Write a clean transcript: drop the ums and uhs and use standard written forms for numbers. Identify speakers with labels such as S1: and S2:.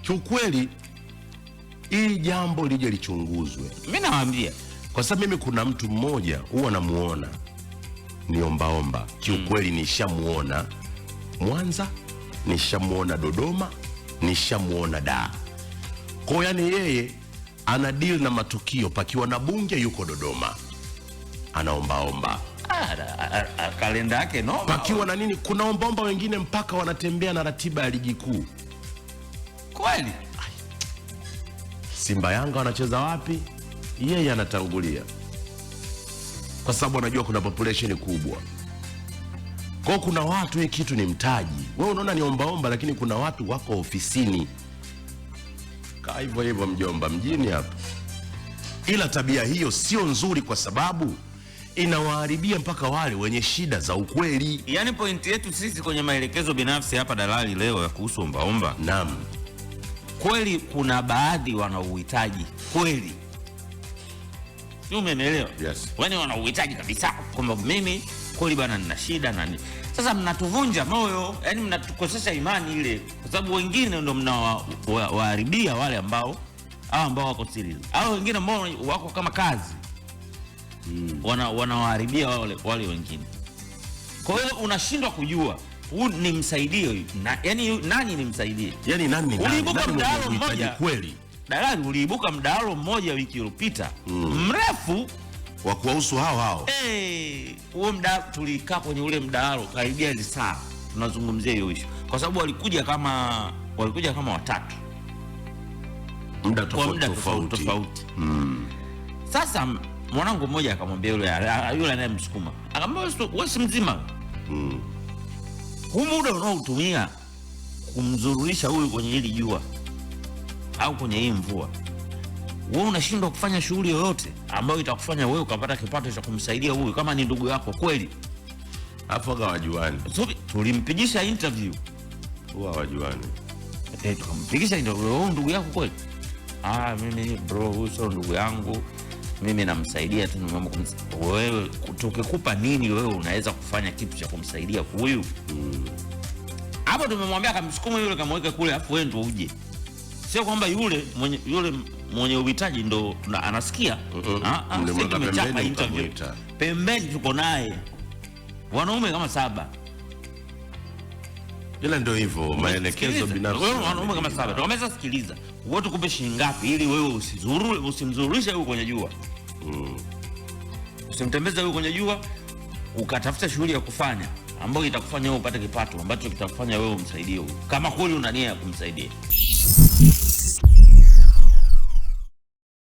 S1: Kiukweli hii jambo lije lichunguzwe.
S2: Mimi nawaambia
S1: kwa sababu mimi kuna mtu mmoja huwa namuona ni ombaomba. Kiukweli nishamuona Mwanza, nishamuona Dodoma, nishamuona Dar. Kwa yani yeye ana deal na matukio, pakiwa na bunge yuko Dodoma anaombaomba.
S2: Kalenda yake no.
S1: Pakiwa na nini, kuna ombaomba wengine mpaka wanatembea na ratiba ya ligi kuu.
S2: Kweli?
S1: Simba Yanga wanacheza wapi, yeye anatangulia, kwa sababu anajua kuna population kubwa. Kwa kuna watu, hii kitu ni mtaji. Wewe unaona ni ombaomba, lakini kuna watu wako ofisini. Kaa hivyo hivyo mjomba mjini hapa. Ila tabia hiyo sio nzuri, kwa sababu inawaharibia mpaka wale wenye shida za ukweli.
S2: Yaani pointi yetu sisi kwenye maelekezo binafsi hapa Dalali leo ya kuhusu ombaomba.
S1: Naam.
S2: Kweli kuna baadhi wana uhitaji kweli. Sio, umeelewa?
S1: Yes.
S2: Wani wana uhitaji kabisa kwamba mimi kweli bana nina shida na nini. Sasa mnatuvunja moyo, yani mnatukosesha imani ile, kwa sababu wengine ndio mnawaharibia wale ambao wako serious. Hao wengine ambao wako kama kazi. Wanawaharibia wale wengine. Kwa hiyo unashindwa kujua huu ni msaidie huyu. Yaani nani ni msaidie?
S1: Yaani nani?
S2: Uliibuka mdahalo mmoja
S1: kweli.
S2: Dalali, uliibuka mdahalo mmoja wiki iliyopita. Mrefu
S1: wa kuwahusu hao.
S2: Huo mdahalo tulikaa kwenye ule mdahalo karibia saa tunazungumzia hiyo issue. Kwa sababu walikuja kama watatu.
S1: Muda tofauti.
S2: Sasa mwanangu mmoja akamwambia yule anayemsukuma, akamwambia wewe si mzima. Huu muda unaotumia kumzururisha huyu kwenye hili jua au kwenye hii mvua, wewe unashindwa kufanya shughuli yoyote ambayo itakufanya wewe ukapata kipato cha kumsaidia huyu kama ni ndugu yako kweli.
S1: Hapo hawajuani.
S2: So tulimpigisha interview.
S1: Hawajuani.
S2: Tukampigisha interview, wewe ndugu yako kweli? Mimi bro, huyu sio ndugu yangu. Mimi namsaidia tu. Wewe tukikupa nini wewe unaweza kufanya kitu cha kumsaidia huyu? Hapo tumemwambia akamsukuma yule kamweka kule, afu wewe ndio uje. Sio kwamba yule mwenye uhitaji ndo anasikia. Sisi tumechapa interview. Pembeni tuko naye. Wanaume kama 7.
S1: Ila ndio hivyo maelekezo binafsi.
S2: Wanaume kama 7. Tukameza sikiliza. Wewe tukupe shilingi ngapi ili wewe usimzururishe huko kwenye jua. Usimtembeze huko kwenye jua, ukatafuta shughuli ya kufanya ambayo itakufanya wewe upate kipato ambacho kitakufanya wewe umsaidie huyo. Kama kweli una nia ya kumsaidia.